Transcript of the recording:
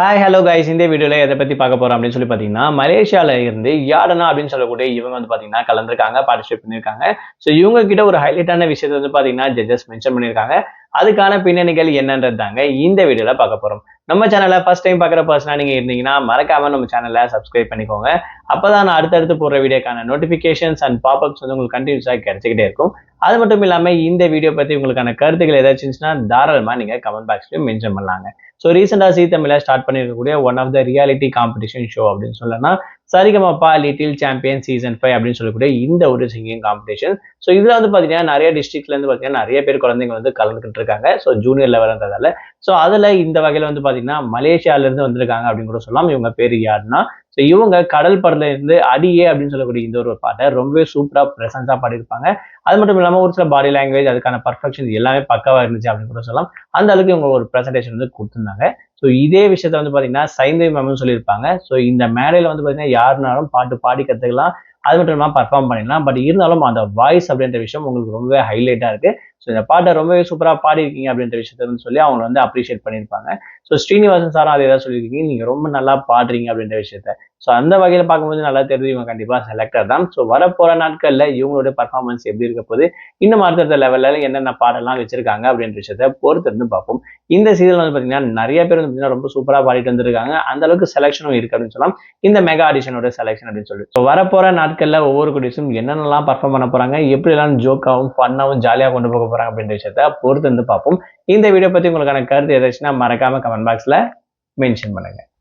Hi hello guys, இந்த வீடியோல எதை பத்தி பார்க்க போறோம் அப்படின்னு சொல்லி பாத்தீங்கன்னா, மலேசியால இருந்து யாடனா அப்படின்னு சொல்லக்கூடிய இவங்க வந்து பாத்தீங்கன்னா கலந்துருக்காங்க, பார்ட்டிசிபேட் பண்ணிருக்காங்க. ஸோ இவங்க கிட்ட ஒரு ஹைலைட்டான விஷயத்தை வந்து பாத்தீங்கன்னா ஜட்ஜஸ் மென்ஷன் பண்ணிருக்காங்க. அதுக்கான பின்னணிகள் என்னன்றது தாங்க இந்த வீடியோல பார்க்க போறோம். நம்ம சேனலை ஃபர்ஸ்ட் டைம் பார்க்குற பர்சனா நீங்க இருந்தீங்கன்னா மறக்காம நம்ம சேனலை சப்ஸ்கிரைப் பண்ணிக்கோங்க. அப்பதான் நான் அடுத்தடுத்து போடுற வீடியோக்கான நோட்டிபிகேஷன்ஸ் அண்ட் பாப்அப்ஸ் வந்து உங்களுக்கு கண்டினியூஸா கிடைச்சிக்கிட்டே இருக்கும். அது மட்டும் இல்லாம இந்த வீடியோ பத்தி உங்களுக்கான கருத்துக்கள் ஏதாச்சும் இருந்துச்சுன்னா தாராளமா நீங்க கமெண்ட் பாக்ஸ்லயும் மென்ஷன் பண்ணலாங்க. ஸோ ரீசெண்டா ஜீ தமிழ்ல ஸ்டார்ட் பண்ணிருக்கக்கூடிய one of the reality competition show அப்படின்னு சொல்லலாம் சரிகமப்பா லிட்டில் சாம்பியன் சீசன் 5 அப்படின்னு சொல்லக்கூடிய இந்த ஒரு சிங்கிங் காம்படிஷன். ஸோ இதுல வந்து பாத்தீங்கன்னா நிறைய டிஸ்ட்ரிக்ட்ல இருந்து பாத்தீங்கன்னா நிறைய பேர் குழந்தைங்க வந்து கலந்துக்கிட்டு இருக்காங்க. ஸோ ஜூனியர் லெவல்ன்றதால ஸோ அதுல இந்த வகையில வந்து பாத்தீங்கன்னா மலேசியால இருந்து வந்திருக்காங்க அப்படின்னு கூட சொல்லலாம். இவங்க பேர் யாருன்னா ஸோ இவங்க கடல் படல இருந்து அடியே அப்படின்னு சொல்லக்கூடிய இந்த ஒரு பாட்டை ரொம்பவே சூப்பரா பிரசன்ஸா பாடியிருப்பாங்க. அது மட்டும் இல்லாம ஒரு சில பாடி லாங்குவேஜ் அதுக்கான பர்ஃபெக்ஷன் எல்லாமே பக்காவா இருந்துச்சு அப்படின்னு கூட சொல்லலாம். அந்த அளவுக்கு இவங்க ஒரு பிரசன்டேஷன் வந்து கொடுத்திருந்தாங்க. ஸோ இதே விஷயத்த வந்து பாத்தீங்கன்னா சைந்தவி மேம்னு சொல்லியிருப்பாங்க. ஸோ இந்த மேடையில வந்து பாத்தீங்கன்னா யாருனாலும் பாட்டு பாடி கத்துக்கலாம், அது மட்டும் இல்லாம பர்ஃபார்ம் பண்ணிடலாம். பட் இருந்தாலும் அந்த வாய்ஸ் அப்படின்ற விஷயம் உங்களுக்கு ரொம்பவே ஹைலைட்டா இருக்கு. ஸோ இந்த பாட்டை ரொம்பவே சூப்பரா பாடிருக்கீங்க அப்படின்ற விஷயத்த வந்து சொல்லி அவங்க வந்து அப்ரிஷியேட் பண்ணியிருப்பாங்க. ஸோ ஸ்ரீனிவாசன் சாரும் அதே தான் சொல்லியிருக்கீங்க, நீங்க ரொம்ப நல்லா பாடுறீங்க அப்படின்ற விஷயத்த. ஸோ அந்த வகையில பார்க்கும்போது நல்லா தெரியுது இவங்க கண்டிப்பா செலக்டர் தான். ஸோ வரப்போற நாட்கள்ல இவங்களோட பர்ஃபார்மன்ஸ் எப்படி இருக்க போகுது, இன்னும் அடுத்தடுத்த லெவல்ல என்னென்ன பாடலாம் வச்சிருக்காங்க அப்படின்ற விஷயத்த பொறுத்து இருந்து பார்ப்போம். இந்த சீசன் வந்து பாத்தீங்கன்னா நிறைய பேர் வந்து பாத்தீங்கன்னா ரொம்ப சூப்பரா பாடிட்டு வந்திருக்காங்க. அந்த அளவுக்கு செலக்ஷனும் இருக்கு அப்படின்னு சொல்லலாம். இந்த மெகா ஆடிஷனோட செலக்ஷன் அப்படின்னு சொல்லி ஸோ வரப்போற நாட்கள்ல ஒவ்வொரு குட்டீஸும் என்னென்னலாம் பர்ஃபார்ம் பண்ண போறாங்க, எப்படி எல்லாம் ஜோக்காவும் ஃபன்னாவும் ஜாலியா கொண்டு போக போறாங்க அப்படின்ற விஷயத்த பொறுத்து இருந்து பார்ப்போம். இந்த வீடியோ பத்தி உங்களுக்கான கருத்து ஏதாச்சுன்னா மறக்காம கமெண்ட் பாக்ஸ்ல மென்ஷன் பண்ணுங்க.